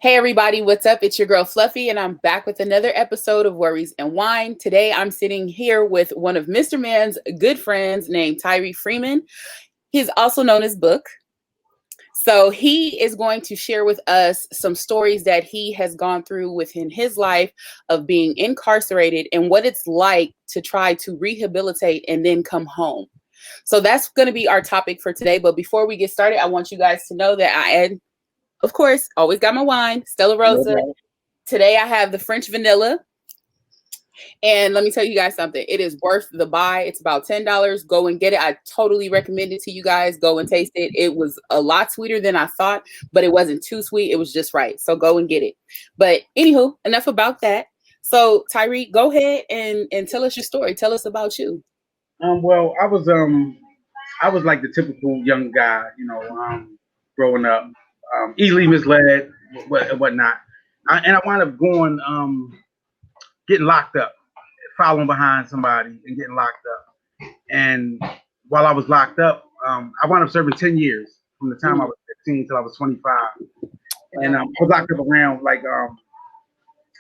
Hey everybody, what's up? It's your girl Fluffy, and I'm back with another episode of Worries and Wine. Today I'm sitting here with one of Mr. Man's good friends named Tyree Freeman. He's also known as Book. So he is going to share with us some stories that he has gone through within his life of being incarcerated and what it's like to try to rehabilitate and then come home. So that's going to be our topic for today. But before we get started, I want you guys to know that of course, always got my wine, Stella Rosa. Today I have the French vanilla. And let me tell you guys something. It is worth the buy. It's about $10. Go and get it. I totally recommend it to you guys. Go and taste it. It was a lot sweeter than I thought, but it wasn't too sweet. It was just right. So go and get it. But anywho, enough about that. So Tyree, go ahead and tell us your story. Tell us about you. Well, I was like the typical young guy, growing up, easily misled, whatnot, and I wound up getting locked up, following behind somebody and getting locked up. And while I was locked up, I wound up serving 10 years from the time I was 15 till I was 25, and I was locked up around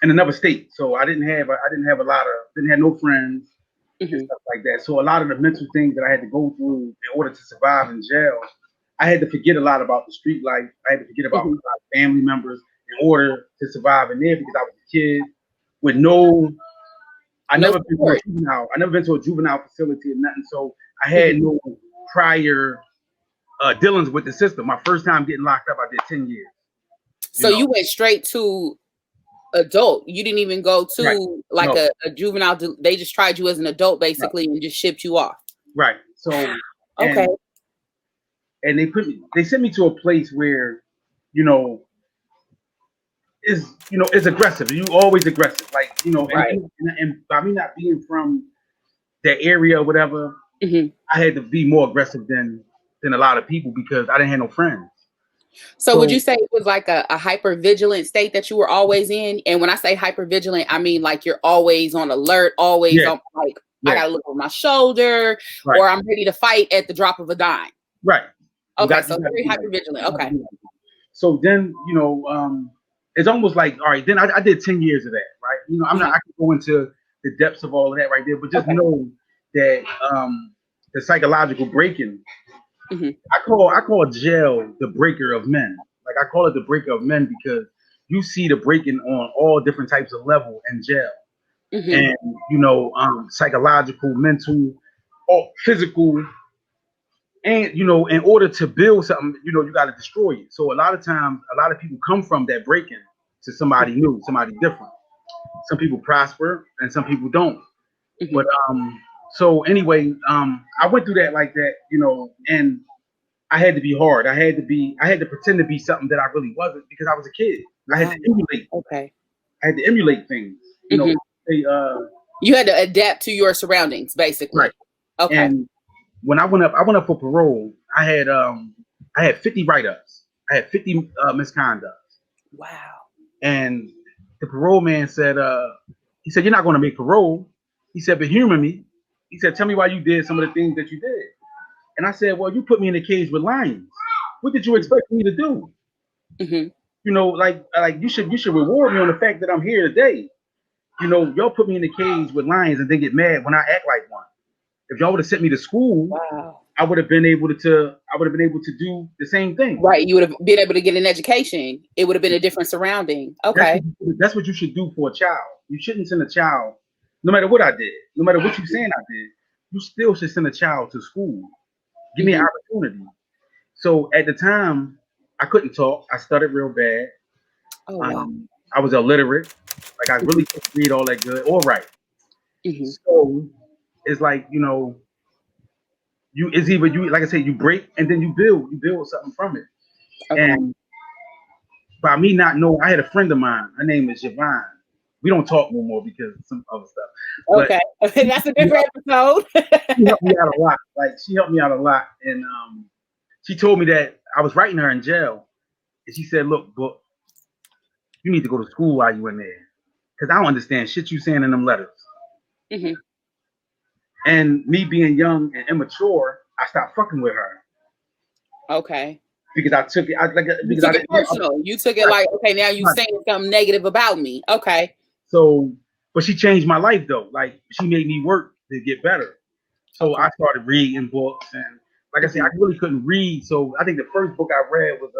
in another state, so I didn't have no friends. And stuff like that. So a lot of the mental things that I had to go through in order to survive in jail, I had to forget a lot about the street life. I had to forget about a lot of family members in order to survive in there because I was a kid with I never been to a juvenile facility or nothing. So I had no prior dealings with the system. My first time getting locked up, I did 10 years. So you went straight to adult. You didn't even go to a juvenile. They just tried you as an adult basically and just shipped you off. Right. So okay. And they sent me to a place where, is aggressive. You always aggressive. Like, right. and by me not being from that area or whatever, I had to be more aggressive than a lot of people because I didn't have no friends. So would you say it was like a hyper vigilant state that you were always in? And when I say hyper vigilant, I mean like you're always on alert, always on I gotta look over my shoulder, or I'm ready to fight at the drop of a dime. Right. Okay, so very hyper vigilant. Okay. So then, it's almost like, all right, then I did 10 years of that, right? I can go into the depths of all of that right there, but just know that the psychological breaking, I call jail the breaker of men. Like I call it the breaker of men because you see the breaking on all different types of level in jail. And psychological, mental, or physical, and in order to build something, you got to destroy it. So a lot of times, a lot of people come from that breaking to somebody new, somebody different. Some people prosper and some people don't. But so anyway, I went through that like that, and I had to be hard. I had to pretend to be something that I really wasn't because I was a kid. I had to emulate. Okay. I had to emulate things. You had to adapt to your surroundings, basically. Right. Okay. And when I went up for parole, I had 50 write-ups. I had 50 misconducts. Wow. And the parole man said, he said, "You're not going to make parole." He said, "But humor me." He said, "Tell me why you did some of the things that you did." And I said, "Well, you put me in a cage with lions. What did you expect me to do? Like you should reward me on the fact that I'm here today. Y'all put me in a cage with lions and then get mad when I act like one. If y'all would have sent me to school, I would have been able to do the same thing. Right. You would have been able to get an education. It would have been a different surrounding. Okay. That's what you should do for a child. You shouldn't send a child, no matter what I did, no matter what you're saying I did, you still should send a child to school. Give me an opportunity." So at the time, I couldn't talk. I stuttered real bad. Oh, wow. I was illiterate. Like I really couldn't read all that good or write. So it's like, it's either you, like I said, you break and then you build something from it. Okay. And by me not knowing, I had a friend of mine. Her name is Javon. We don't talk no more because of some other stuff. Okay, that's a different episode. She helped me out a lot. She helped me out a lot, and she told me that I was writing her in jail, and she said, "Look, Book, you need to go to school while you in there, because I don't understand shit you saying in them letters." And me being young and immature, I stopped fucking with her. Okay. because I took it. You took it personal. You took it like, okay, now you saying something negative about me. Okay. So, but she changed my life though. Like she made me work to get better. So I started reading books, and like I said, I really couldn't read. So I think the first book I read was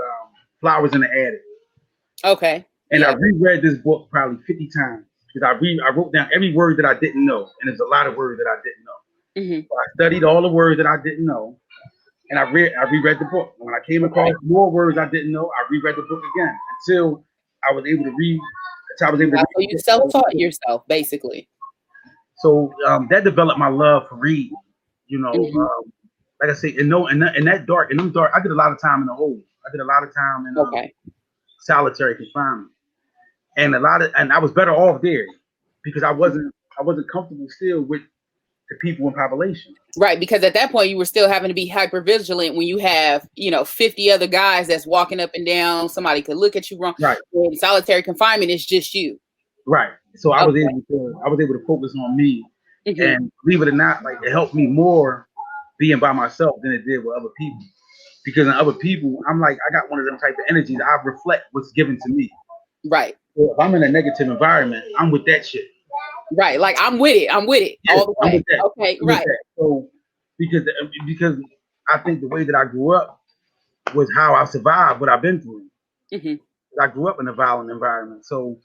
Flowers in the Attic. Okay. And I reread this book probably 50 times because I wrote down every word that I didn't know, and there's a lot of words that I didn't know. So I studied all the words that I didn't know, and I reread the book. When I came across more words I didn't know, I reread the book again until I was able to read. Until I was able to read. So you self-taught yourself, basically. So that developed my love for reading. You know, like I say, in them dark, I did a lot of time in the hole. I did a lot of time in solitary confinement. And I was better off there because I wasn't comfortable still with the people in population. Right, because at that point you were still having to be hyper vigilant when you have 50 other guys that's walking up and down. Somebody could look at you wrong. Right. In solitary confinement, it's just you. Right. So I was able to focus on me, and believe it or not, like it helped me more being by myself than it did with other people. Because in other people, I'm like I got one of them type of energies. I reflect what's given to me. Right. So if I'm in a negative environment, I'm with that shit. Right. Like I'm with it all the way. I'm with that. Okay. Right. So because I think the way that I grew up was how I survived what I've been through. I grew up in a violent environment, so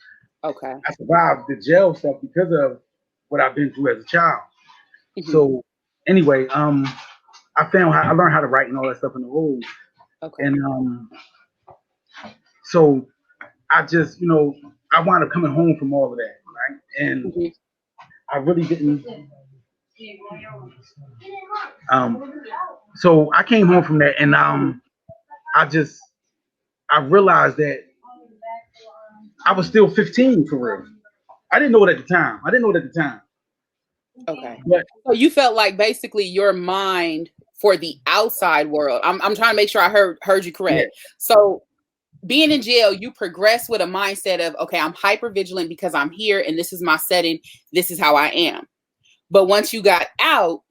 I survived the jail stuff because of what I've been through as a child. So anyway, I learned how to write and all that stuff in the hole. And so I just, I wound up coming home from all of that, right? And I really didn't. So I came home from that, and I realized that I was still 15 for real. I didn't know it at the time. Okay. But, so you felt like basically your mind for the outside world. I'm trying to make sure I heard you correct. Yeah. So being in jail, you progress with a mindset of, okay, I'm hyper vigilant because I'm here and this is my setting. This is how I am. But once you got out,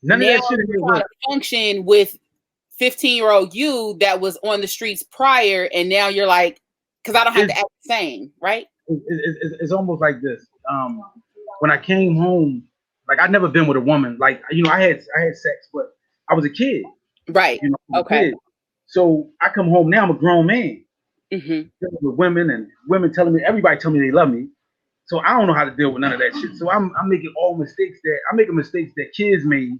none of that shit you're trying to function with 15-year-old you that was on the streets prior, and now you're like, because I don't have to act the same, right? It's almost like this. When I came home, like I'd never been with a woman. Like I had sex, but I was a kid. Right. Okay. So I come home now, I'm a grown man. With women and women everybody telling me they love me. So I don't know how to deal with none of that shit. So I'm making mistakes that kids made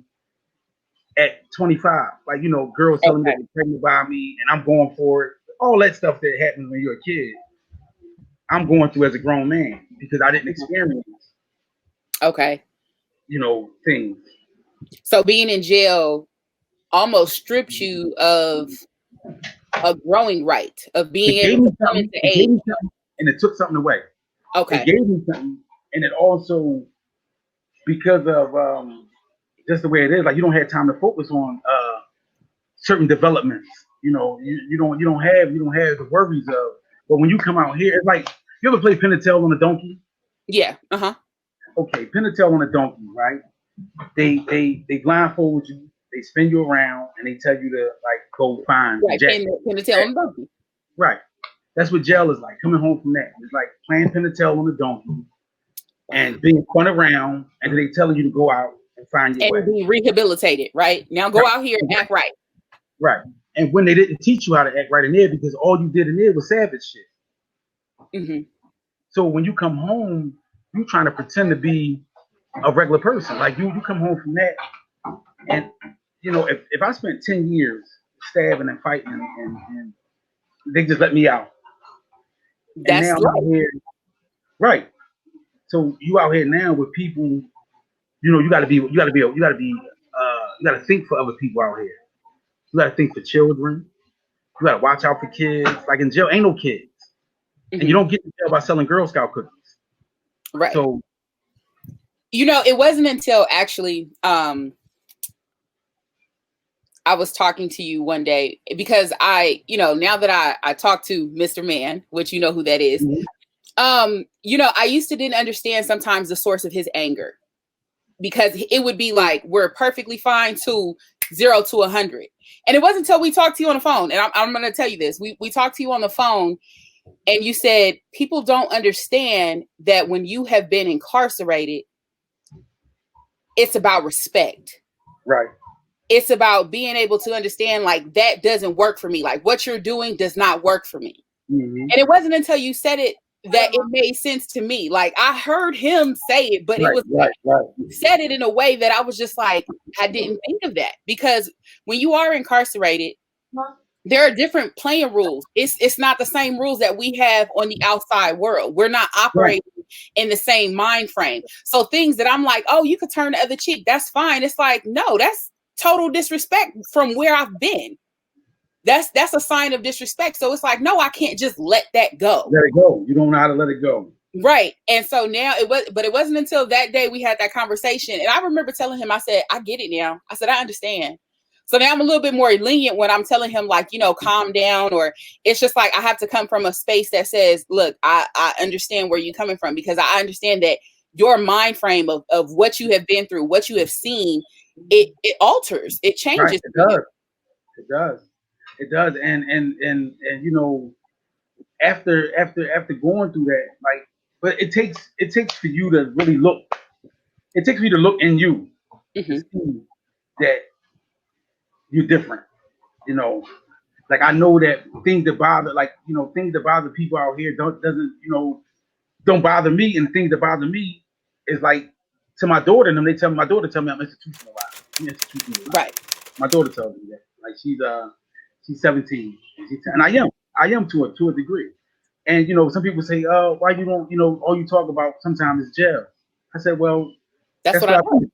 at 25. Like, girls telling me that they're pregnant by me and I'm going for it. All that stuff that happens when you're a kid, I'm going through as a grown man because I didn't experience things. So being in jail almost stripped you of a growing right of being able to come into age. And it took something away. Okay. It gave me something, and it also, because of just the way it is, like you don't have time to focus on certain developments. You don't have the worries of. But when you come out here, it's like, you ever play pin and tail on a donkey? Yeah. Okay, pin and tail on a donkey, right? They blindfold you, they spin you around, and they tell you to like go find pin and tail on a donkey. Right. That's what jail is like. Coming home from that, it's like playing pin and tail on a donkey, and being spun around, and then they telling you to go out and find your way. And be rehabilitated, right? Now go out here and act right. Right. And when they didn't teach you how to act right in there, because all you did in there was savage shit. So when you come home, you trying to pretend to be a regular person. Like you come home from that, and if I spent 10 years stabbing and fighting, and they just let me out. That's and now I'm out here, right? So you out here now with people, you got to think for other people out here. You got to think for children. You got to watch out for kids. Like in jail, ain't no kids, and you don't get in jail by selling Girl Scout cookies. Right. So, it wasn't until actually I was talking to you one day because now that I talk to Mr. Man, which you know who that is, I used to didn't understand sometimes the source of his anger, because it would be like, we're perfectly fine to 0 to 100. And it wasn't until we talked to you on the phone, and I'm going to tell you this. We talked to you on the phone, and you said people don't understand that when you have been incarcerated, it's about respect. Right. It's about being able to understand, like, that doesn't work for me. Like, what you're doing does not work for me. Mm-hmm. And it wasn't until you said it that it made sense to me. Like, I heard him say it, but it was right. He said it in a way that I was just like, I didn't think of that. Because when you are incarcerated, there are different playing rules. It's not the same rules that we have on the outside world. We're not operating in the same mind frame. So things that I'm like, oh, you could turn the other cheek, that's fine. It's like, no, that's total disrespect from where I've been. That's a sign of disrespect. So it's like, no, I can't just let that go. Let it go. You don't know how to let it go. Right. And so now it wasn't until that day we had that conversation. And I remember telling him, I said, I get it now. I said, I understand. So now I'm a little bit more lenient when I'm telling him, like, calm down, or it's just like, I have to come from a space that says, look, I understand where you're coming from, because I understand that your mind frame of what you have been through, what you have seen, it alters, it changes. Right. It does. It does. It does. And after going through that, like, but it takes for you to really look. It takes for you to look in you to see that you're different. Like, I know that things that bother, things that bother people out here don't bother me, and things that bother me is like, to my daughter, and them, my daughter tell me I'm institutionalized. Right. My daughter tells me that. Like, she's 17, and I am to a degree. And some people say, why you don't, all you talk about sometimes is jail. I said, well, that's what I've been.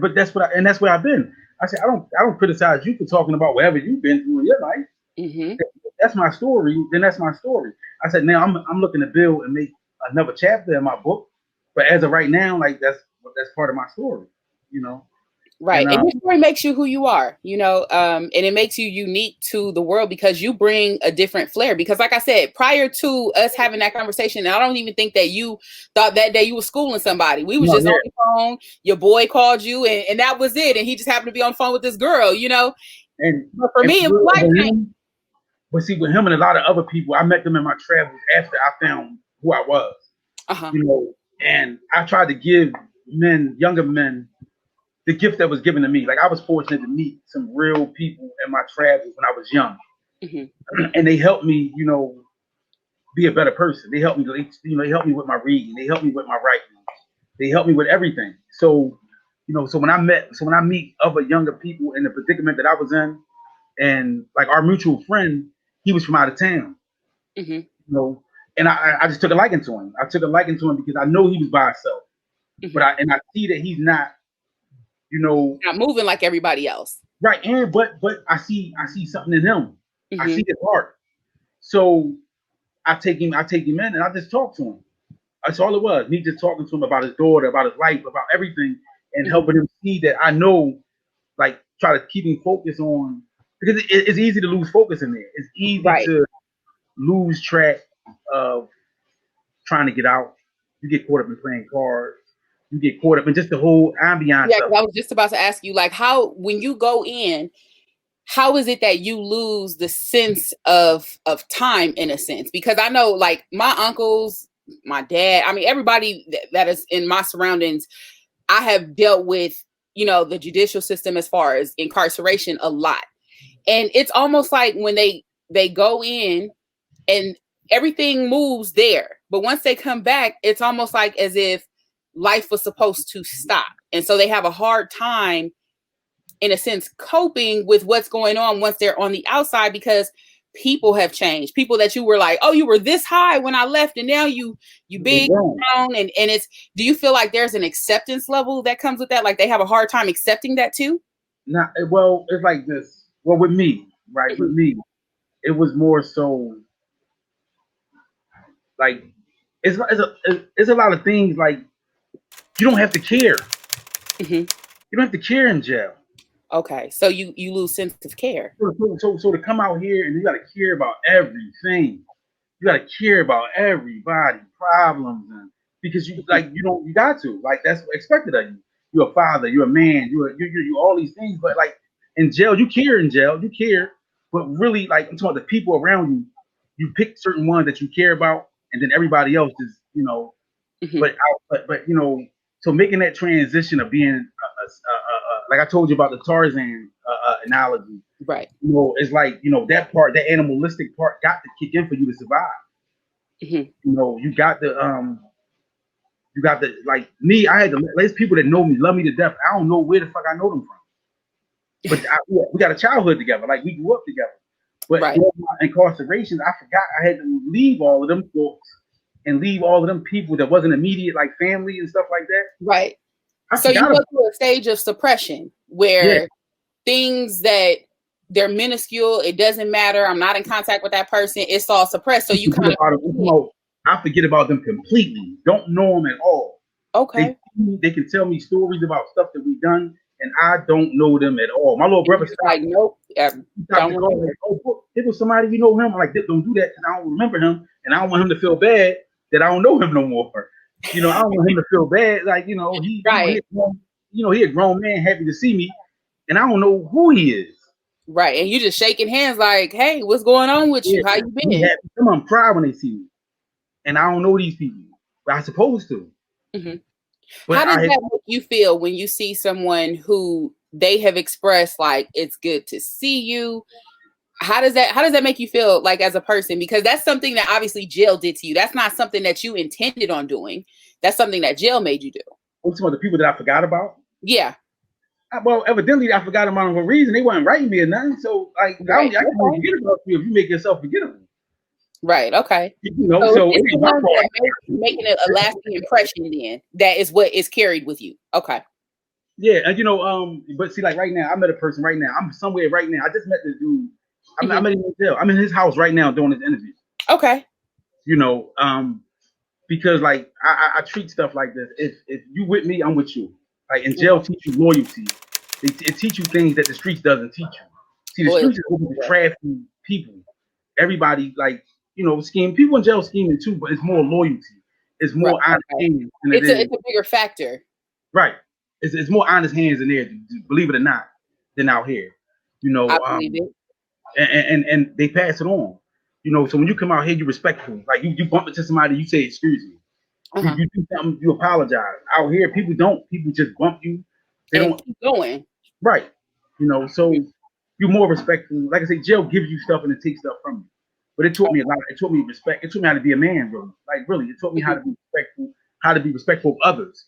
But that's where I've been. I said, I don't criticize you for talking about whatever you've been through in your life. Mm-hmm. That's my story. Then that's my story. I said, now I'm looking to build and make another chapter in my book. But as of right now, like, that's part of my story. Right. And your story makes you who you are, and it makes you unique to the world because you bring a different flair. Because like I said, prior to us having that conversation, I don't even think that you thought that day you were schooling somebody. We was just on the phone. Your boy called you and that was it. And he just happened to be on the phone with this girl, And but for me, it was like, but see, with him and a lot of other people, I met them in my travels after I found who I was. And I tried to give younger men, the gift that was given to me. Like, I was fortunate to meet some real people in my travels when I was young, and they helped me, be a better person. They helped me, they helped me with my reading. They helped me with my writing. They helped me with everything. So, so when I meet other younger people in the predicament that I was in, and like our mutual friend, he was from out of town, and I just took a liking to him. I took a liking to him because I know he was by himself, but I see that he's not. Not moving like everybody else. Right. And but I see something in him. I see his heart. So I take him in and I just talk to him. That's all it was. Me just talking to him about his daughter, about his life, about everything, and helping him see that I know, like, try to keep him focused on, because it's easy to lose focus in there. It's easy to lose track of trying to get out. You get caught up in playing cards. You get caught up in just the whole ambiance. Yeah, I was just about to ask you, like, how, when you go in, how is it that you lose the sense of time, in a sense? Because I know, like, my uncles, my dad, I mean, everybody that is in my surroundings, I have dealt with, the judicial system as far as incarceration a lot. And it's almost like when they go in and everything moves there. But once they come back, it's almost like as if life was supposed to stop. And so they have a hard time, in a sense, coping with what's going on once they're on the outside, because people have changed. People that you were like, oh, you were this high when I left, and now you big down. And it's, do you feel like there's an acceptance level that comes with that? Like, they have a hard time accepting that too? Nah, well, it's like this. Well, with me, right? With me, it was more so like, it's a lot of things, like, you don't have to care. You don't have to care in jail. Okay, so you lose sense of care. So to come out here and you got to care about everything. You got to care about everybody, problems, and because you got to, like, that's expected of you. You're a father, you're a man, you're all these things, but like, in jail, you care in jail, you care, but really, like I'm talking about the people around you, you pick certain ones that you care about, and then everybody else is, Mhm. but so making that transition of being like I told you about the Tarzan analogy, Right. it's like that part, that animalistic part, got to kick in for you to survive. Mhm. You got the like me. I had to. There's people that know me, love me to death. I don't know where the fuck I know them from, but we got a childhood together. Like we grew up together. But Right. during my incarceration, I forgot I had to leave all of them folks and leave all of them people that wasn't immediate, like family and stuff like that. Right. I So you forgot go about. through a stage of suppression Yeah, where things that they're minuscule, it doesn't matter. I'm not in contact with that person. It's all suppressed. So I you forget kind about them. I forget about them completely. Don't know them at all. of okay. They can tell me stories about stuff that we've done, and I don't know them at all. My little And brother you're like, nope, stopped don't the call. remember. Like, oh, it was somebody you know him. I'm like, don't do that because I don't remember him, and I don't want him to feel bad that I don't know him no more. I don't want him to feel bad. Like, Right. he a grown man happy to see me, and I don't know who he is. Right. And you just shaking hands like, hey, what's going on with Yeah, you? How you he been? happy. Some of them cry when they see me, and I don't know these people, but I supposed to. Mm-hmm. But How does I had, that make you feel when you see someone who they have expressed like it's good to see you? How does that make you feel like as a person? Because that's something that obviously jail did to you. That's not something that you intended on doing. That's something that jail made you do. some of the people that I forgot about. Yeah. Well, evidently I forgot them on a reason. They wasn't writing me or nothing. So like I Right. can Okay. forget about you if you make yourself forgettable. Right. Okay. So So it it's the ain't my ones fault. that making a lasting impression. Then that is what is carried with you. Okay. Yeah, and but see, like right now, I met a person right now. I'm somewhere right now. I just met this dude. I Mm-hmm. met him in jail. I'm in his house right now doing this interview. Okay. You know, because like I treat stuff like this. If you with me, I'm with you. Like in jail, teach you loyalty. It teach you things that the streets doesn't teach you. See, the streets Loyalty. is open to crafty people. Everybody like scheme. People in jail scheming too, but it's more loyalty. It's Right. more honest Okay. hands than it It's a is. it's a bigger factor. Right. It's more honest hands in there, believe it or not, than out here. You I know, believe it. and they pass it on. So when you come out here, you're respectful. Like you bump into somebody, you say excuse me. Uh-huh. You do something, you apologize. Out here, people don't. People just bump you. They And don't. keep going. Right. So you're more respectful. Like I say, jail gives you stuff and it takes stuff from you. But it taught me a lot. It taught me respect. It taught me how to be a man, really. Like really, it taught me how to be respectful, how to be respectful of others.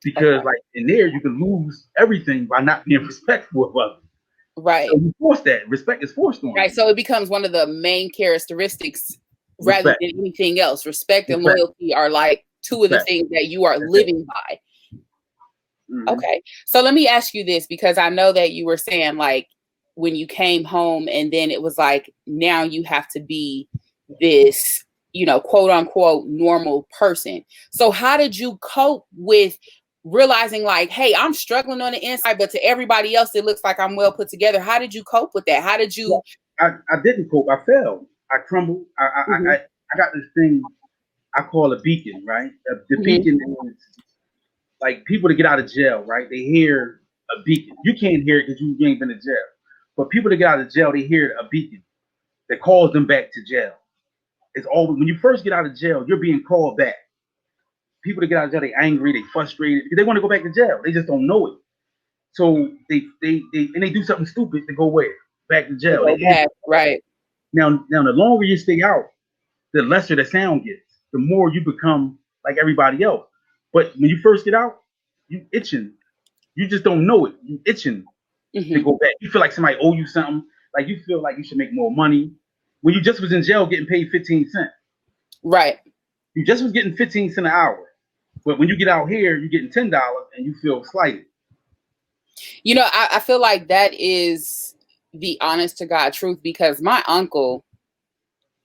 Because Okay. like in there, you can lose everything by not being respectful of others. So Right. you force that. Respect is forced on Right. you. So it becomes one of the main characteristics rather Respect. than anything else. Respect and Respect. loyalty are like two of the Respect. things that you are That's it. living by. Mm-hmm. Okay. So let me ask you this because I know that you were saying like when you came home and then it was like now you have to be this, quote unquote normal person. So how did you cope with realizing like, hey, I'm struggling on the inside, but to everybody else it looks like I'm well put together. How did you cope with that? How did you I didn't cope. I fell. I crumbled. Mhm, I got this thing I call a beacon, right? The mhm. beacon is like people to get out of jail, right? They hear a beacon. You can't hear it because you ain't been to jail. But people to get out of jail, they hear a beacon that calls them back to jail. It's always when you first get out of jail, you're being called back. People to get out of jail, they angry, they frustrated, because they want to go back to jail. They just don't know it. So they do something stupid to go where? Back to To jail. go back, right. Now the longer you stay out, the lesser the sound gets, the more you become like everybody else. But when you first get out, you itching. You just don't know it. You itching to Hmm. go back. You feel like somebody owe you something. Like you feel like you should make more money. When you just was in jail getting paid 15 cents. Right. You just was getting 15 cents an hour. But when you get out here, you're getting $10 and you feel slighted. I feel like that is the honest to God truth because my uncle,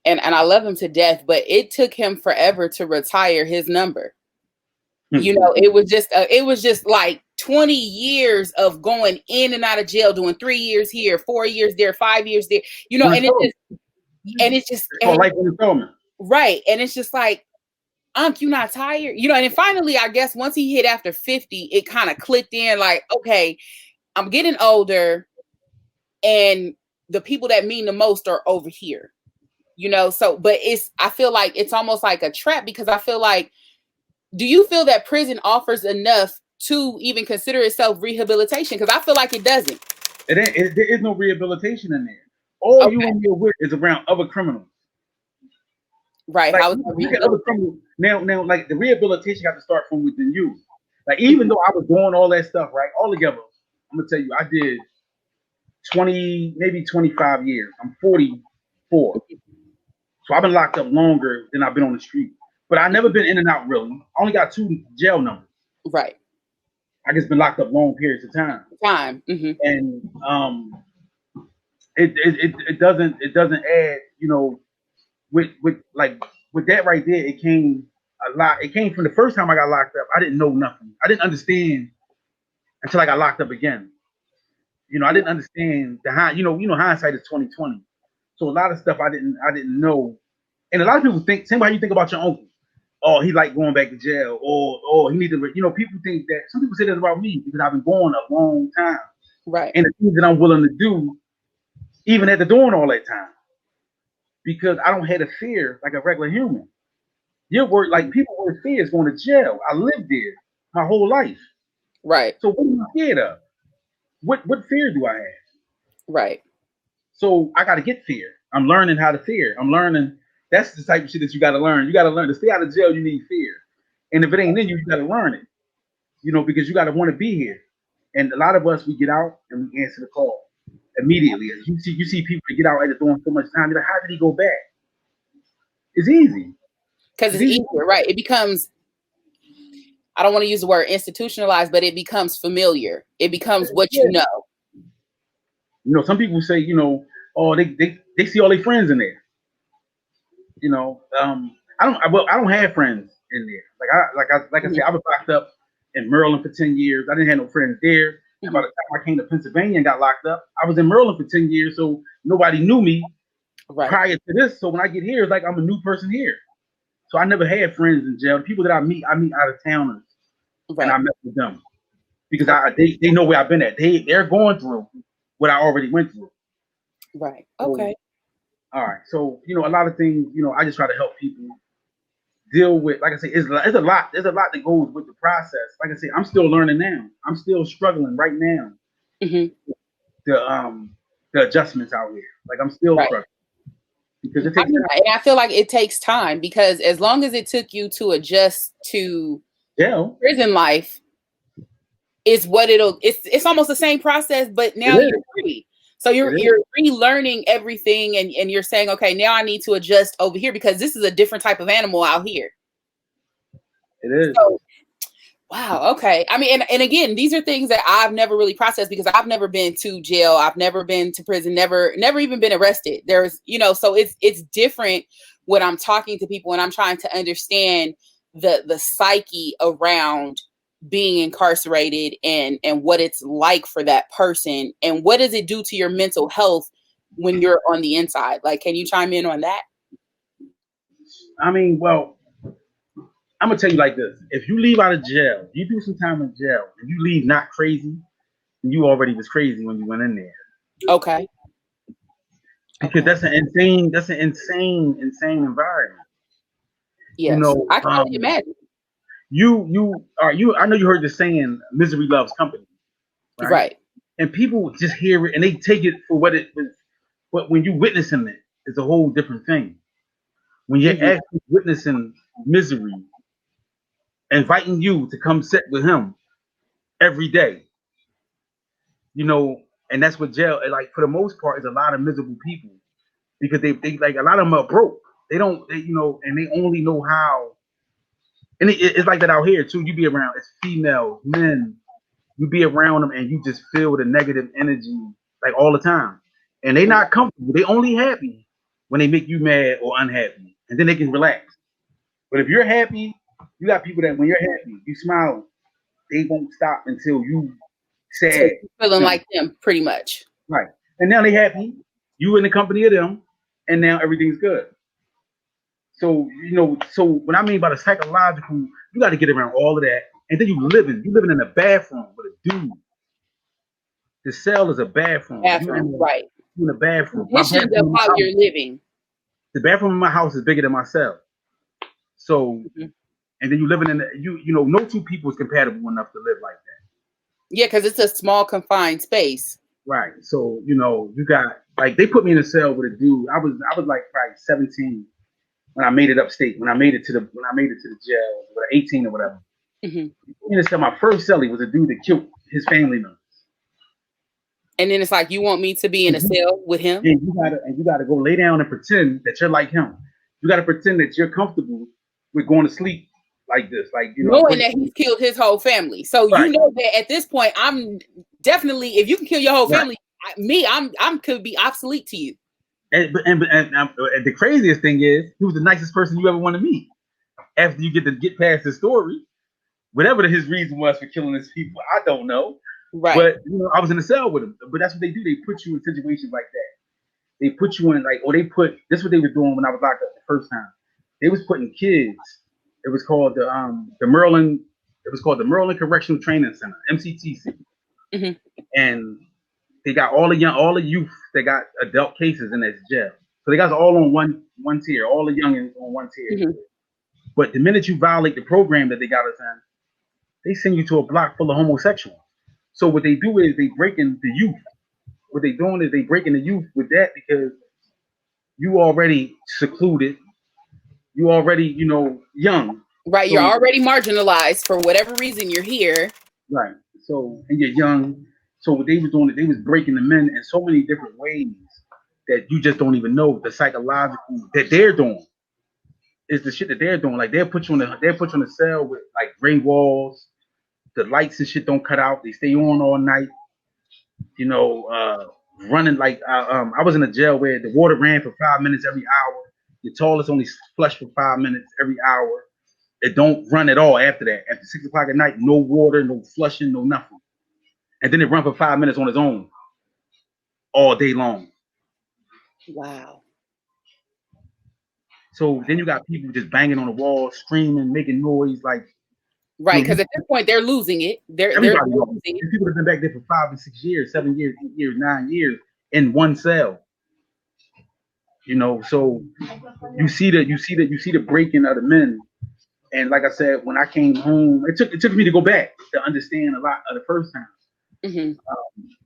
and I love him to death, but it took him forever to retire his number. It was just like 20 years of going in and out of jail, doing 3 years here, 4 years there, 5 years there, and it's just It's called life in installment. right. And it's just like, you not tired? And then finally, I guess once he hit after 50, it kind of clicked in like, okay, I'm getting older. and the people that mean the most are over here, you know? So, but I feel like it's almost like a trap, because I feel like, do you feel that prison offers enough to even consider itself rehabilitation? Because I feel like it doesn't. There is no rehabilitation in there. All Okay. you and your with is around other criminals. Right. Like, How is that look at other criminals now. Like, the rehabilitation got to start from within you. Like, even though I was doing all that stuff, right, all together, I'm gonna tell you, I did 20, maybe 25 years. I'm 44, so I've been locked up longer than I've been on the street. But I never been in and out really. I only got 2 jail numbers. Right. I just been locked up long periods of time. Mm-hmm. And it doesn't add, you know, with that right there. It came a lot. It came from the first time I got locked up. I didn't know nothing. I didn't understand until I got locked up again. You know, I didn't understand hindsight is 2020. So a lot of stuff I didn't know. And a lot of people think, same way how you think about your uncle. Oh, he like going back to jail, or he need to, you know, people think that, some people say that about me because I've been going a long time. Right. And the things that I'm willing to do, even after doing all that time, because I don't have a fear like a regular human. You're worried, like, people were fear is going to jail. I lived there my whole life. Right. So what are you scared of? What fear do I have? Right. So I got to get fear. I'm learning how to fear. I'm learning. That's the type of shit that you got to learn. You got to learn to stay out of jail. You need fear, and if it ain't in you, you got to learn it. You know, because you got to want to be here. And a lot of us, we get out and we answer the call immediately. You see people that get out after doing so much time. You're like, how did he go back? It's easy. Because it's easier, right? It becomes, I don't want to use the word institutionalized, but it becomes familiar. It becomes what you know. You know, some people say, you know, oh, they see all their friends in there. You know, I don't have friends in there. Like I said, I was locked up in Maryland for 10 years. I didn't have no friends there. And by the time I came to Pennsylvania and got locked up, I was in Maryland for 10 years, so nobody knew me prior to this. So when I get here, it's like I'm a new person here. So I never had friends in jail. The people that I meet out of towners, and I met with them because they know where I've been at. They're going through what I already went through. Right. Okay. So, all right. So, you know, a lot of things, you know, I just try to help people deal with. Like I say, it's a lot. There's a lot that goes with the process. Like I say, I'm still learning now. I'm still struggling right now. Mm-hmm. The adjustments out here. Like, I'm still struggling. Because it takes time. And I feel like it takes time, because as long as it took you to adjust to prison life, it's almost the same process, but now you're free. So you're relearning everything, and you're saying, okay, now I need to adjust over here because this is a different type of animal out here. It is. So, wow. Okay. I mean, and again, these are things that I've never really processed, because I've never been to jail. I've never been to prison, never even been arrested. There's, you know, so it's different when I'm talking to people and I'm trying to understand the psyche around being incarcerated and what it's like for that person, and what does it do to your mental health when you're on the inside. Like, can you chime in on that? I mean, well, I'm gonna tell you like this: if you leave out of jail, you do some time in jail, and you leave not crazy, you already was crazy when you went in there. Okay. Because that's an insane environment. Yes. You know, I can only imagine. I know you heard the saying, "Misery loves company," right? And people just hear it and they take it for what it is. But when you witnessing it, it's a whole different thing. When you're actually witnessing misery, inviting you to come sit with him every day, you know, and that's what jail, like, for the most part, is a lot of miserable people, because they like, a lot of them are broke. You know, and they only know how. And it's like that out here too. You be around, it's females, men. You be around them and you just feel the negative energy like all the time. And they not comfortable. They only happy when they make you mad or unhappy, and then they can relax. But if you're happy, you got people that when you're happy, you smile, they won't stop until you sad. Feeling like them, pretty much. Right. And now they happy. You in the company of them, and now everything's good. So, you know, so what I mean by the psychological, you got to get around all of that, and then you living in a bathroom with a dude. The cell is a bathroom. Bathroom, right? You in the bathroom. My Conditions of bathroom in my how house. you're living. The bathroom in my house is bigger than my cell. So, and then you living in the, no two people is compatible enough to live like that. Yeah, because it's a small confined space. Right. So, you got like they put me in a cell with a dude. I was like probably 17 when I made it upstate. When I made it to the jail, with 18 or whatever. My first cellie was a dude that killed his family members. And then it's like, you want me to be in a cell with him? And you gotta go lay down and pretend that you're like him. You gotta pretend that you're comfortable with going to sleep like this, like knowing that he's killed his whole family. So you know that at this point, I'm definitely, if you can kill your whole family, I'm could be obsolete to you. And the craziest thing is, he was the nicest person you ever want to meet. After you get past the story, whatever his reason was for killing his people, I don't know. Right. But I was in a cell with him. But that's what they do. They put you in situations like that. They put you in this is what they were doing when I was locked up the first time. They was putting kids. It was called the Maryland. It was called the Maryland Correctional Training Center, MCTC. And they got all the youth that got adult cases in that jail. So they got all on one tier, all the youngins on one tier. But the minute you violate the program that they got us in, they send you to a block full of homosexuals. So what they do is they break in the youth. What they doing is they breaking the youth with that because you already secluded. You already, young. Right. So, you're already marginalized for whatever reason you're here. Right. So, and you're young. So what they was doing, they was breaking them in so many different ways that you just don't even know. The psychological that they're doing is the shit that they're doing. Like they'll put you in a cell with like gray walls. The lights and shit don't cut out. They stay on all night. Running like I was in a jail where the water ran for 5 minutes every hour. The toilets only flush for 5 minutes every hour. It don't run at all after that. After 6 o'clock at night, no water, no flushing, no nothing. And then it run for 5 minutes on its own all day long. Wow. So then you got people just banging on the wall, screaming, making noise, like. Right, because at this point they're losing it. They're losing it. People have been back there for 5 and 6 years, 7 years, 8 years, 9 years in one cell. So you see the breaking of the men. And like I said, when I came home, it took me to go back to understand a lot of the first time.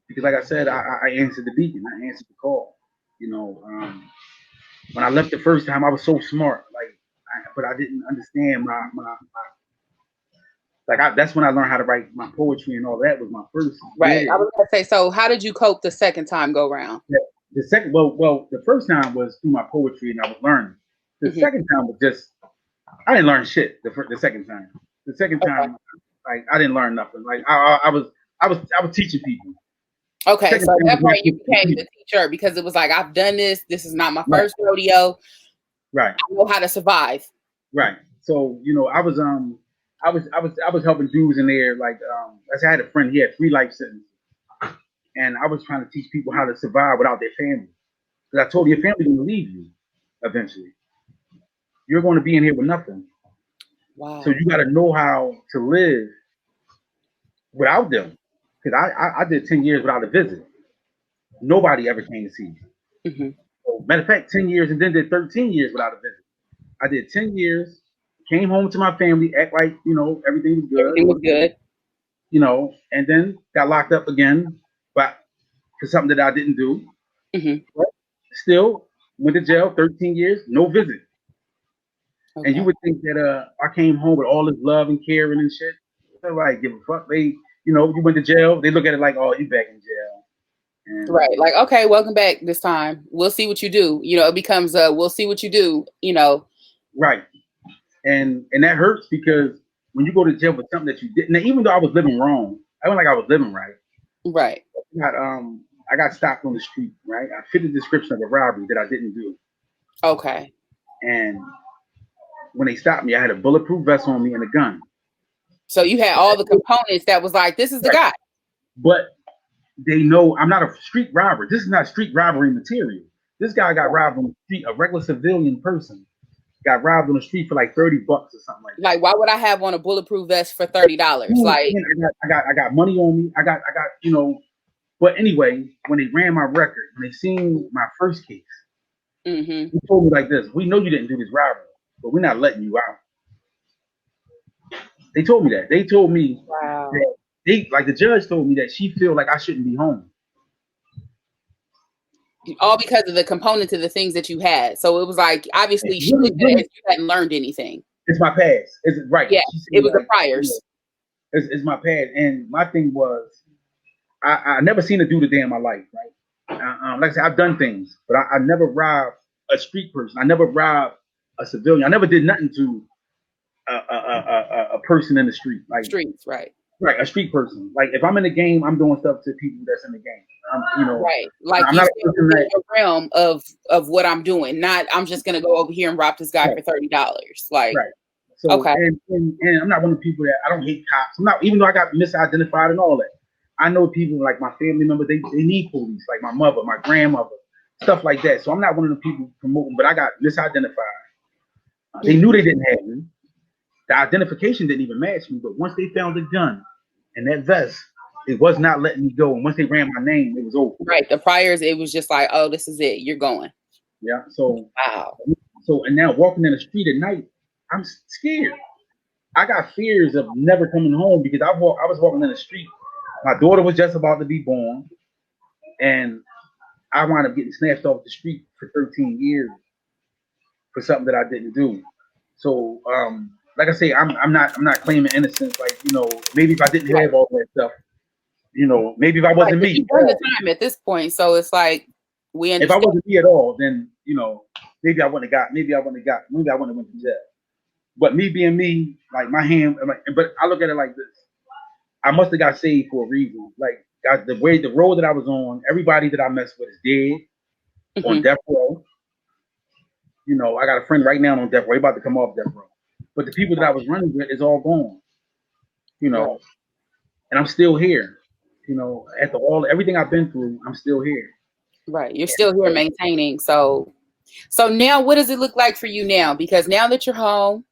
Because like I said, I answered the beacon, I answered the call. When I left the first time, I was so smart, but I didn't understand my that's when I learned how to write my poetry and all that was my first. Right. I was gonna say, so how did you cope the second time go round? The second, the first time was through my poetry and I was learning. The second time was just, I didn't learn shit. The second time, like I didn't learn nothing. Like I was teaching people. Okay, so at that point you became the teacher because it was like, I've done this. This is not my first rodeo. Right. I know how to survive. Right. So I was helping dudes in there. Like I had a friend. He had 3 life sentences, and I was trying to teach people how to survive without their family. Because I told your family going to leave you eventually. You're going to be in here with nothing. Wow. So you got to know how to live without them. Because I did 10 years without a visit. Nobody ever came to see me. So, matter of fact, 10 years and then did 13 years without a visit. I did 10 years, came home to my family, act like, everything was good. Everything was good. And then got locked up again, but for something that I didn't do. But still went to jail, 13 years, no visit. Okay. And you would think that I came home with all this love and caring and shit. Nobody give a fuck. They, you went to jail. They look at it like, oh, you back in jail. And, right. Like, okay, welcome back this time. We'll see what you do. It becomes we'll see what you do, Right. And that hurts because when you go to jail for something that you didn't, now, even though I was living wrong, I wasn't like I was living right. Right. I got stopped on the street, right? I fit the description of a robbery that I didn't do. Okay. And when they stopped me, I had a bulletproof vest on me and a gun. So you had all the components that was like, this is the guy. But they know I'm not a street robber. This is not street robbery material. This guy got robbed on the street, a regular civilian person got robbed on the street for like $30 or something like that. Like, why would I have on a bulletproof vest for $30? Like, I got money on me. I got But anyway, when they ran my record, when they seen my first case, Mm-hmm. they told me like this: "We know you didn't do this robbery, but we're not letting you out." They told me that. They told me Wow. that the judge told me that she feel like I shouldn't be home. All because of the component of the things that you had. So it was like, obviously, she Really, looked at it really, as you hadn't learned anything. it's my past. It's right. Yeah, She said it was the like, priors. it's my past. And my thing was, I never seen a dude a day in my life, right? Like I said, I've done things, but I never robbed a street person. I never robbed a civilian. I never did nothing to a person in the street, like Streets, right. right, a street person. Like if I'm in the game, I'm doing stuff to people that's in the game. Right. Like I'm you not a still person within that the realm of what I'm doing. Not I'm just gonna go over here and rob this guy right, for $30. Like, right. So okay. and I'm not one of the people that I don't hate cops. I'm not even though I got misidentified and all that. I know people like my family members, they need police, like my mother, my grandmother, stuff like that. So I'm not one of the people promoting, but I got misidentified. They knew they didn't have me. The identification didn't even match me, but once they found the gun and that vest, it was not letting me go. And once they ran my name, it was over. Right. The priors, it was just like, oh, this is it. You're going. Yeah. So Wow. and now walking in the street at night, I'm scared. I got fears of never coming home because I was walking in the street. My daughter was just about to be born, and I wound up getting snatched off the street for 13 years for something that I didn't do. So, like I say, I'm not claiming innocence. Like maybe if I didn't Right. have all that stuff, maybe if I Right. wasn't But me, you've done the time at this point. So it's like we if I understand. wasn't me at all, then maybe I wouldn't have went to jail. But me being me, like my hand, but I look at it like this: I must have got saved for a reason. Like the road that I was on, everybody that I messed with is dead on death row. I got a friend right now on death row. He about to come off death row. But the people that I was running with is all gone. Right. And I'm still here. After everything I've been through, I'm still here. Right. You're still here maintaining. So now what does it look like for you now? Because now that you're home,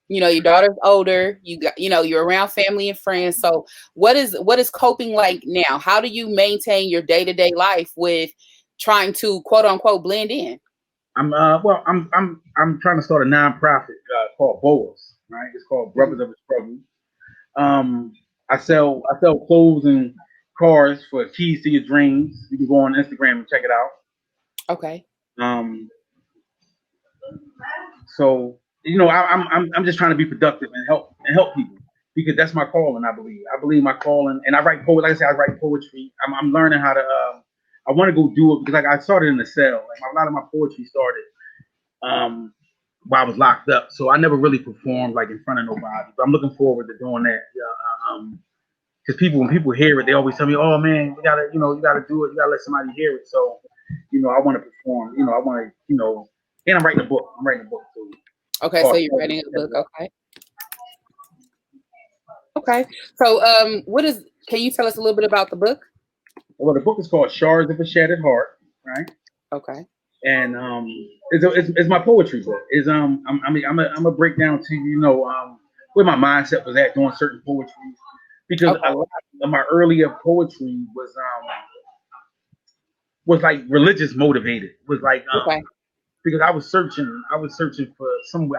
your daughter's older, you got, you're around family and friends. So what is coping like now? How do you maintain your day-to-day life with trying to quote unquote blend in? I'm trying to start a nonprofit called BOAS, right? It's called Brothers of the Struggle. I sell clothes and cars for keys to your dreams. You can go on Instagram and check it out. Okay. So I'm just trying to be productive and help people because that's my calling. I believe my calling, and I write poetry. Like I said, I write poetry. I'm learning how to. I want to go do it because like I started in the cell. Like a lot of my poetry started while I was locked up. So I never really performed like in front of nobody. But I'm looking forward to doing that. Because when people hear it, they always tell me, "Oh man, you gotta do it. You gotta let somebody hear it." So, I want to perform. I want to, and I'm writing a book. I'm writing a book too. Okay, so you're writing a book. Okay. Okay. So, can you tell us a little bit about the book? Well, the book is called Shards of a Shattered Heart, right? Okay. And it's my poetry book. I'm gonna break down to where my mindset was at doing certain poetry because a lot of my earlier poetry was like religious motivated. Was like because I was searching for something.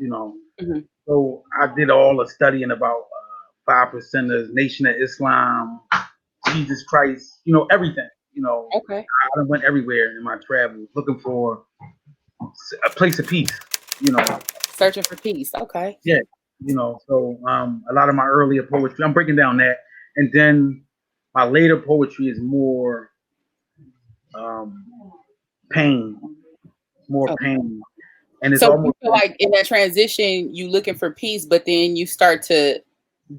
Mm-hmm. So I did all the studying about 5%ers, Nation of Islam, Jesus Christ, everything. Okay. I went everywhere in my travels looking for a place of peace. Searching for peace. Okay. Yeah. So a lot of my earlier poetry, I'm breaking down that, and then my later poetry is more pain, pain, and it's so almost you feel like in that transition, you looking for peace, but then you start to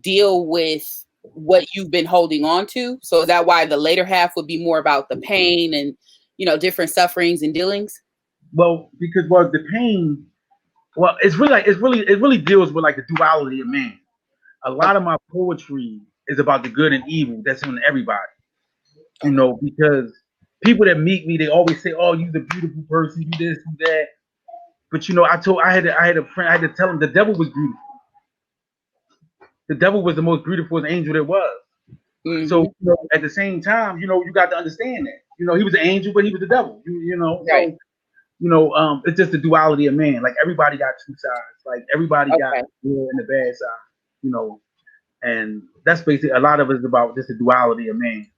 deal with what you've been holding on to. So is that why the later half would be more about the pain and different sufferings and dealings? Well, because the pain, it really deals with like the duality of man. A lot of my poetry is about the good and evil that's in everybody. Because people that meet me, they always say, "Oh, you're the beautiful person, you this, you that." But I had a friend, I had to tell him the devil was beautiful. The devil was the most beautiful angel there was. So at the same time, you got to understand that. He was an angel, but he was the devil. Right. So it's just the duality of man. Like everybody got two sides. Like everybody got Okay. the good and the bad side. And that's basically a lot of it is about just the duality of man.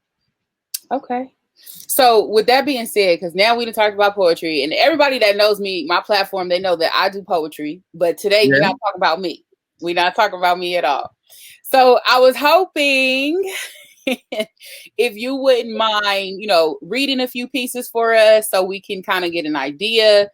Okay. So with that being said, because now we done talked about poetry, and everybody that knows me, my platform, they know that I do poetry. But today we're not talking about me. We're not talking about me at all. So I was hoping if you wouldn't mind, reading a few pieces for us so we can kind of get an idea.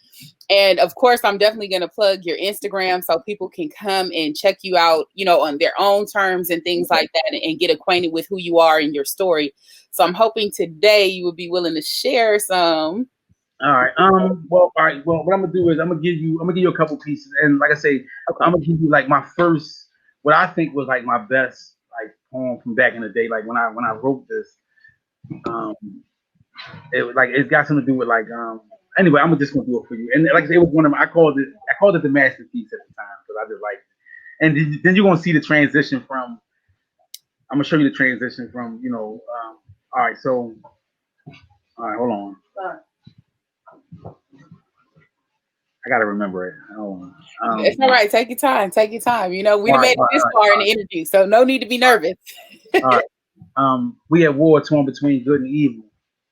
And of course, I'm definitely going to plug your Instagram so people can come and check you out, on their own terms and things like that, and get acquainted with who you are and your story. So I'm hoping today you would be willing to share some. All right. Well, all right. Well, what I'm gonna do is I'm gonna give you a couple pieces, and like I say, Okay. I'm gonna give you like my first, what I think was like my best like poem from back in the day. Like when I wrote this, um, it was like it's got something to do with like Anyway, I'm just gonna do it for you. And like I say, it was one of my, I called it the masterpiece at the time because I just liked it. And then you're gonna see the transition from. I'm gonna show you the transition from all right. So all right, hold on. I gotta remember it. It's all right. Take your time. Take your time. We done made it this far in the interview, so no need to be nervous. All right. We at war torn between good and evil,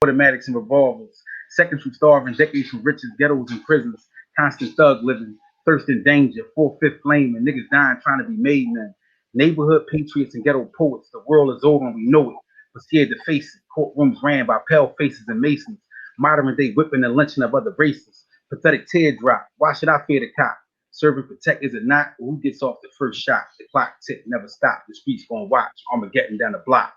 automatics and revolvers, seconds from starving, decades from riches, ghettos and prisons, constant thug living, thirst and danger, 4/5 flame, and niggas dying trying to be made men. Neighborhood patriots and ghetto poets, the world is over and we know it, but scared to face it. Courtrooms ran by pale faces and masons, modern day whipping and lynching of other races. Pathetic teardrop, why should I fear the cop? Serve and protect, is it not? Who gets off the first shot? The clock tick never stop. The streets gonna watch. Armageddon down the block.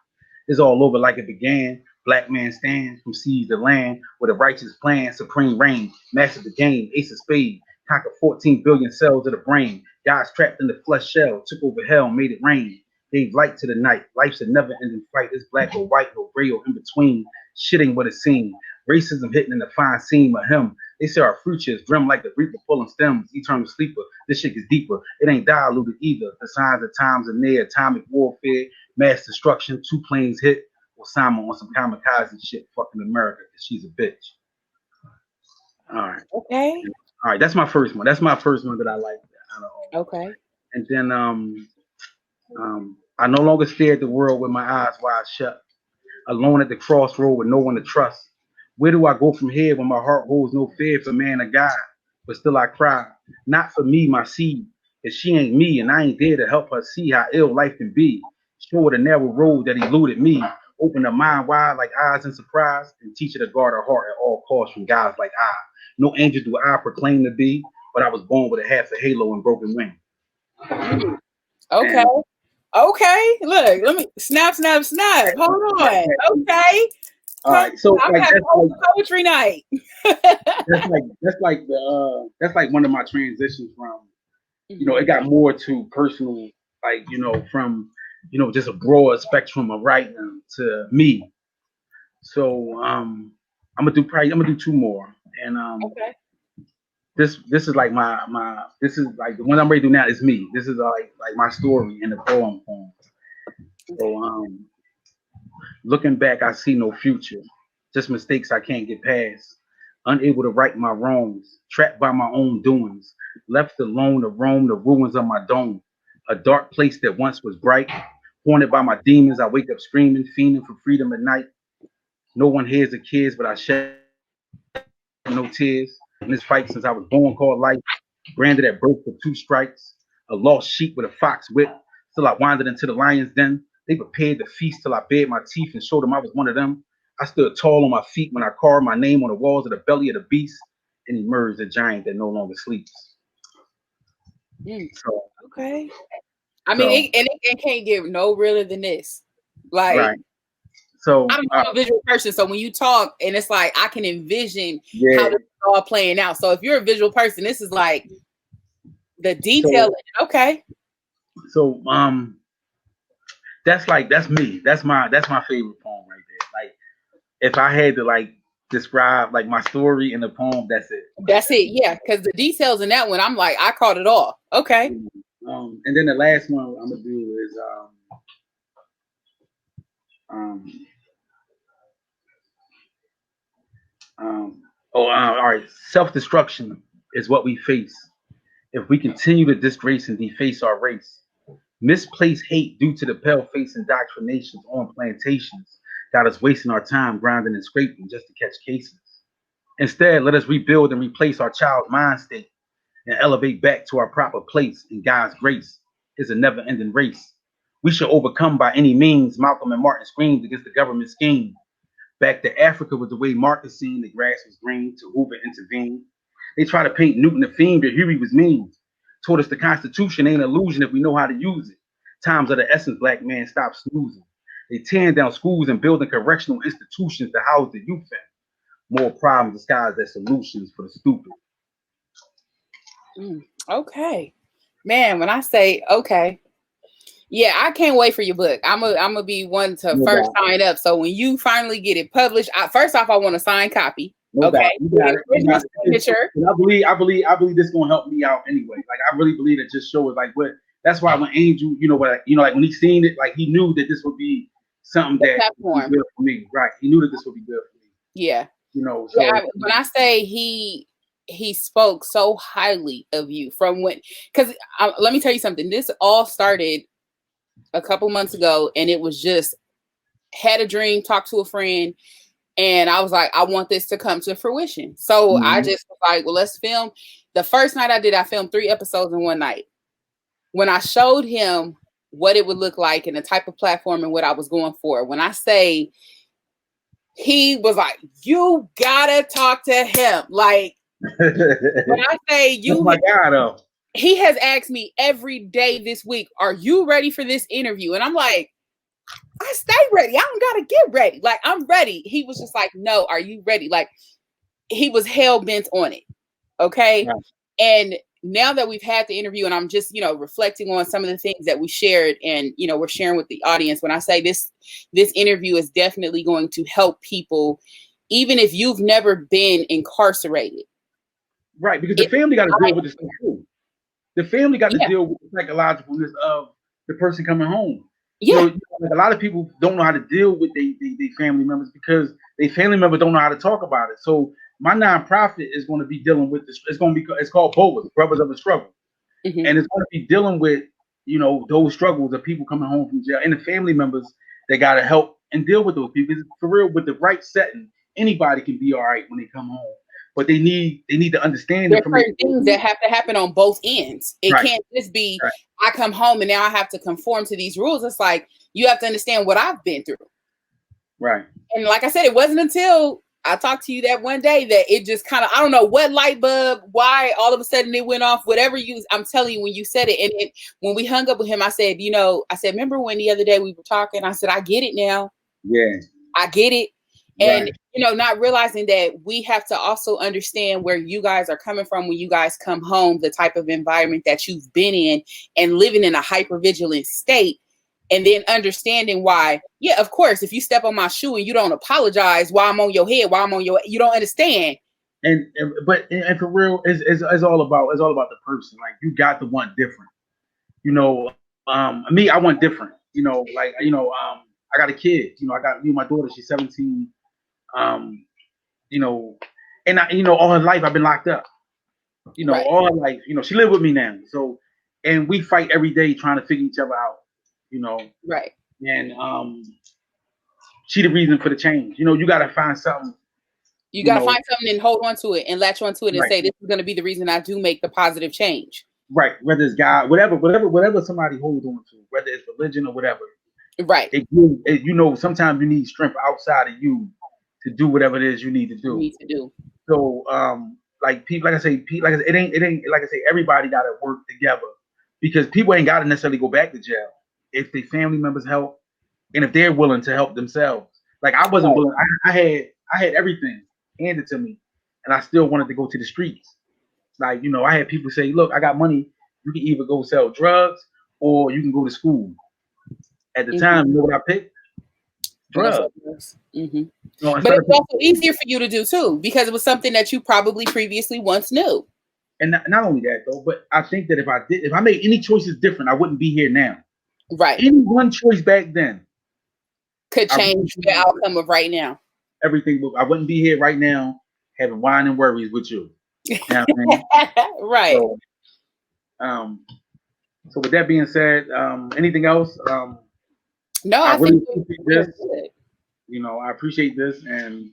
It's all over like it began. Black man stands from seas to land with a righteous plan, supreme reign, master the game, ace of spade, conquer 14 billion cells of the brain. God's trapped in the flesh shell, took over hell, made it rain. Gave light to the night. Life's a never-ending fight. It's black or white, or gray or in between. Shit ain't what it seems. Racism hitting in the fine seam of him. They say our future is grim like the reaper pulling stems, eternal sleeper. This shit gets deeper. It ain't diluted either. The signs of times are near. Atomic warfare, mass destruction, 2 planes hit. Osama on some kamikaze shit, fucking America, because she's a bitch. All right. Okay. All right. That's my first one. That's my first one that I like. Okay. And then I no longer stare at the world with my eyes wide shut, alone at the crossroad with no one to trust. Where do I go from here when my heart holds no fear for man or God? But still I cry, not for me, my seed, if she ain't me and I ain't there to help her see how ill life can be. Show her the narrow road that eluded me. Open her mind wide like eyes in surprise and teach her to guard her heart at all costs from guys like I. No angel do I proclaim to be, but I was born with a half a halo and broken wing. Okay. And okay. Look, let me snap. Hold on. Okay. All right. So I'm having a whole poetry night. that's like one of my transitions from, it got more to personal, like, from, just a broad spectrum of writing to me. So I'm gonna do 2 more. And okay. This is like this is like the one I'm ready to do now is me. This is like my story in the poem form. So looking back, I see no future, just mistakes I can't get past. Unable to right my wrongs, trapped by my own doings, left alone to roam the ruins of my dome. A dark place that once was bright, haunted by my demons. I wake up screaming, fiending for freedom at night. No one hears the kids, but I shed no tears. In this fight since I was born called life, branded at birth for 2 strikes, a lost sheep with a fox whip. Still I wandered into the lion's den. They prepared the feast till I bared my teeth and showed them I was one of them. I stood tall on my feet when I carved my name on the walls of the belly of the beast and emerged a giant that no longer sleeps. So, okay. I mean, it can't get no realer than this. Like, right. So I'm a visual person, so when you talk, and it's like I can envision how this is all playing out. So if you're a visual person, this is like the detail. So, okay. So that's me. That's my favorite poem right there. Like if I had to like describe like my story in the poem, that's it. That's it. Yeah, because the details in that one, I'm like, I caught it all. Okay. And then the last one I'm gonna do is All right. Self-destruction is what we face if we continue to disgrace and deface our race. Misplaced hate due to the pale-faced indoctrinations on plantations got us wasting our time grinding and scraping just to catch cases. Instead, let us rebuild and replace our child's mind state and elevate back to our proper place in God's grace. It's a never-ending race. We should overcome by any means. Malcolm and Martin screamed against the government scheme. Back to Africa with the way Marcus seen the grass was green to Hoover intervened. They try to paint Newton the fiend, but Huey was mean. Told us the Constitution ain't an illusion if we know how to use it. Times of the essence, black man, stop snoozing. They tearing down schools and building correctional institutions to house the youth in. More problems disguised as solutions for the stupid. Okay. Man, when I say okay, yeah, I can't wait for your book. I'm gonna be one to first sign up. So when you finally get it published, first off, I want a signed copy. Okay, signature. I believe this is gonna help me out anyway. Like I really believe it just shows like what. That's why when Angel, like when he seen it, like he knew that this would be something that would be good for me. Right? He knew that this would be good for me. Yeah. So when I say he spoke so highly of you from when, because let me tell you something. This all started a couple months ago, and it was just had a dream, talked to a friend, and I was like, I want this to come to fruition. So I just was like, well, let's film. The first night I filmed 3 episodes in one night. When I showed him what it would look like and the type of platform and what I was going for, when I say, he was like, you gotta talk to him. Like, when I say you, oh my God, he has asked me every day this week, are you ready for this interview? And I'm like, I stay ready. I don't gotta get ready. Like, I'm ready. He was just like, no, are you ready? Like, he was hell bent on it. Okay. Right. And now that we've had the interview and I'm just, reflecting on some of the things that we shared and, we're sharing with the audience, when I say this interview is definitely going to help people, even if you've never been incarcerated. Right. Because the family got to deal with this thing too. The family got to deal with the psychologicalness of the person coming home. Yeah. Like a lot of people don't know how to deal with their family members because their family members don't know how to talk about it. So my nonprofit is going to be dealing with this. It's called BOAs, Brothers of the Struggle. And it's going to be dealing with, those struggles of people coming home from jail and the family members that got to help and deal with those people. Because for real, with the right setting, anybody can be all right when they come home. But they need to understand there's certain things that have to happen on both ends. It can't just be I come home and now I have to conform to these rules. It's like you have to understand what I've been through. Right. And like I said, it wasn't until I talked to you that one day that it just kind of, I don't know what light bulb, why all of a sudden it went off, whatever I'm telling you when you said it. And when we hung up with him, I said, remember when the other day we were talking, I said, I get it now. Yeah. I get it. And, not realizing that we have to also understand where you guys are coming from when you guys come home, the type of environment that you've been in and living in a hypervigilant state. And then understanding why, of course, if you step on my shoe and you don't apologize while I'm on your head, you don't understand. And for real, it's all about the person. Like you got to want different. Me, I want different. I got a kid. I got my daughter. She's 17. And all her life I've been locked up. All her life. She lived with me now. So, and we fight every day trying to figure each other out. Right. And she the reason for the change. You got to find something. You got to find something and hold on to it and latch on to it and say, this is going to be the reason I do make the positive change. Right. Whether it's God, whatever somebody holds on to, whether it's religion or whatever. Right. Sometimes you need strength outside of you to do whatever it is you need to do. So, people, like I say, it ain't like I say, everybody got to work together because people ain't got to necessarily go back to jail if their family members help and if they're willing to help themselves. Like I wasn't willing. I had everything handed to me, and I still wanted to go to the streets. Like I had people say, "Look, I got money. You can either go sell drugs or you can go to school." At the time, you know what I picked? Drugs. But it's also easier for you to do too because it was something that you probably previously once knew. And not only that though, but I think that if I made any choices different, I wouldn't be here now. Right. Any one choice back then could change the outcome of right now. Everything. I wouldn't be here right now having wine and worries with you. You know what I mean? Right. So with that being said, anything else? No, I really think appreciate this. You know, I appreciate this, and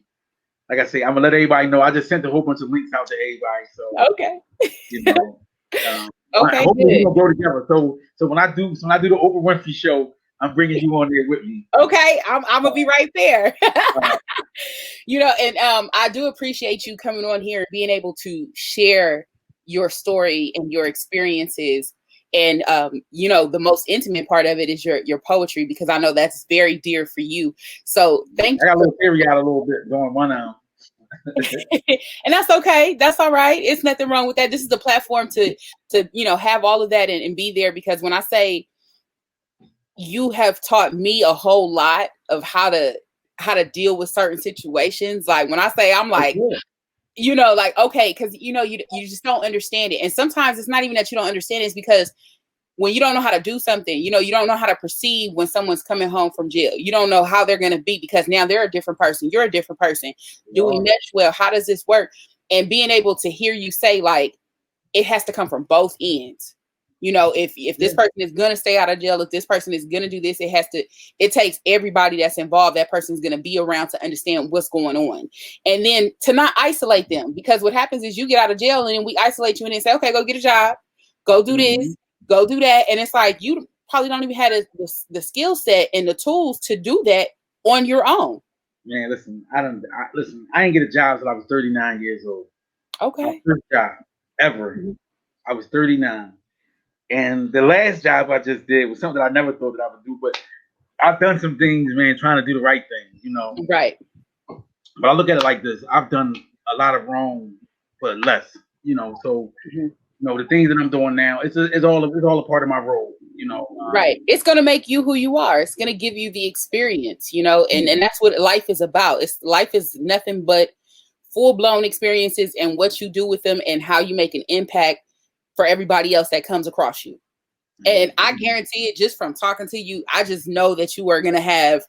like I say, I'm gonna let everybody know. I just sent a whole bunch of links out to everybody. So okay. You know, okay. Hopefully we gonna go together. So when I do the Oprah Winfrey show, I'm bringing you on there with me. Okay, I'm gonna be right there. You know, and I do appreciate you coming on here and being able to share your story and your experiences. And you know, the most intimate part of it is your poetry, because I know that's very dear for you. So thank you. I got a little theory out a little bit going one out. And that's okay. That's all right. It's nothing wrong with that. This is the platform to you know, have all of that and be there, because when I say you have taught me a whole lot of how to deal with certain situations. Like when I say, I'm like, you know, like, okay, because you know, you just don't understand it. And sometimes it's not even that you don't understand it, it's because when you don't know how to do something, you know, you don't know how to perceive when someone's coming home from jail. You don't know how they're going to be, because now they're a different person. You're a different person. Do we mesh well? How does this work? And being able to hear you say, like, it has to come from both ends. You know, if this person is going to stay out of jail, if this person is going to do this, it takes everybody that's involved. That person's going to be around to understand what's going on. And then to not isolate them, because what happens is you get out of jail and then we isolate you and then say, okay, go get a job, go do this, go do that. And it's like, you probably don't even have the skill set and the tools to do that on your own. Man, listen, I didn't get a job until I was 39 years old. Okay. My first job ever. I was 39. And the last job I just did was something that I never thought that I would do, but I've done some things, man, trying to do the right thing, you know. Right. But I look at it like this: I've done a lot of wrong, but less, you know. So, you know, the things that I'm doing now, it's all a part of my role, you know. Right. It's going to make you who you are. It's going to give you the experience, you know, and that's what life is about. Life is nothing but full-blown experiences, and what you do with them and how you make an impact for everybody else that comes across you. And I guarantee it, just from talking to you, I just know that you are going to have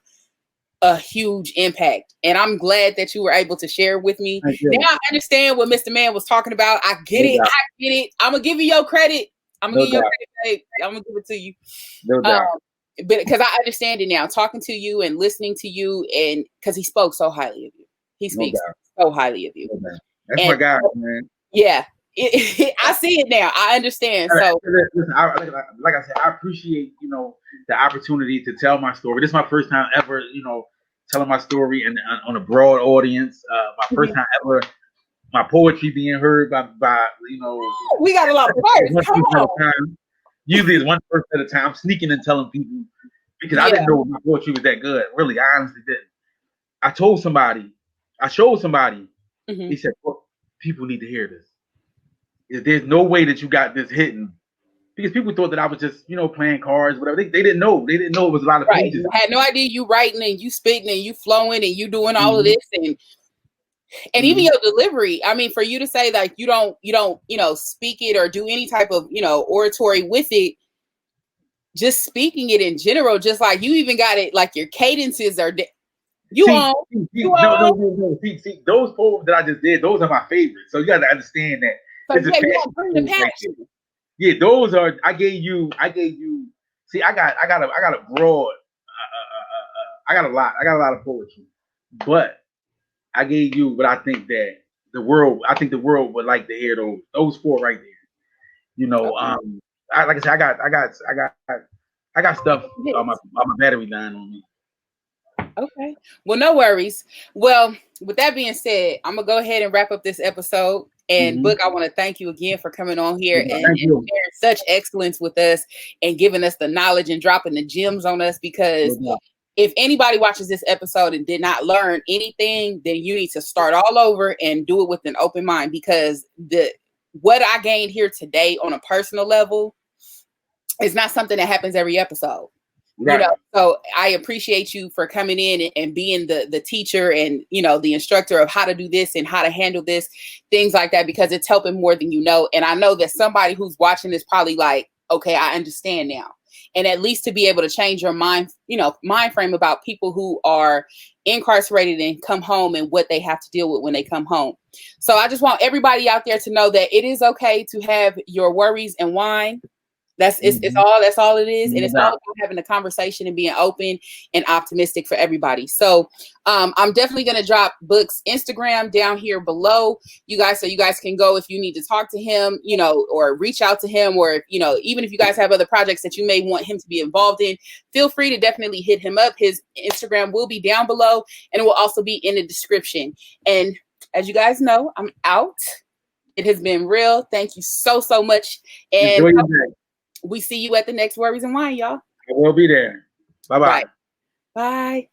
a huge impact. And I'm glad that you were able to share with me. Now I understand what Mr. Man was talking about. I get it. I get it. I'm going to give you your credit. I'm going to give you your credit. I'm going to give it to you. But because I understand it now, talking to you and listening to you, and because he spoke so highly of you. He speaks so highly of you. That's my guy, man. Yeah. I see it now. I understand. So, listen, like I said, I appreciate, you know, the opportunity to tell my story. This is my first time ever, you know, telling my story and on a broad audience. My first time ever, my poetry being heard by you know. We got a lot of firsts. Come on. Usually it's one person at a time. I'm sneaking and telling people because I didn't know my poetry was that good. Really, I honestly didn't. I showed somebody. He said, well, people need to hear this. There's no way that you got this hidden, because people thought that I was just, you know, playing cards, whatever. They didn't know. They didn't know it was a lot of pages. I had no idea you writing and you spitting and you flowing and you doing all of this and even your delivery. I mean, for you to say like you don't, you know, speak it or do any type of, you know, oratory with it, just speaking it in general, just like you even got it, like your cadences are. No. See, those poems that I just did, those are my favorites. So you got to understand that. Bring the passion. Yeah, those are. I gave you. See, I got a broad. I got a lot. I got a lot of poetry, but I gave you what I think that the world. I think the world would like to hear those four right there. You know, like I said, I got stuff on my battery dying on me. Okay. Well, no worries. Well, with that being said, I'm gonna go ahead and wrap up this episode. And Book, I want to thank you again for coming on here and sharing such excellence with us and giving us the knowledge and dropping the gems on us, because if anybody watches this episode and did not learn anything, then you need to start all over and do it with an open mind, because what I gained here today on a personal level is not something that happens every episode. Right. You know, so I appreciate you for coming in and being the teacher and, you know, the instructor of how to do this and how to handle this, things like that, because it's helping more than you know. And I know that somebody who's watching this probably like, okay, I understand now. and at least to be able to change your mind frame about people who are incarcerated and come home and what they have to deal with when they come home. So I just want everybody out there to know that it is okay to have your worries and wine. That's all it is. And it's all about having a conversation and being open and optimistic for everybody. So I'm definitely going to drop Book's Instagram down here below, you guys, so you guys can go if you need to talk to him, or reach out to him, or if, even if you guys have other projects that you may want him to be involved in, feel free to definitely hit him up. His Instagram will be down below, and it will also be in the description. And as you guys know, I'm out. It has been real. Thank you so much. And we see you at the next Worries and Wine, y'all. I will be there. Bye-bye. Bye.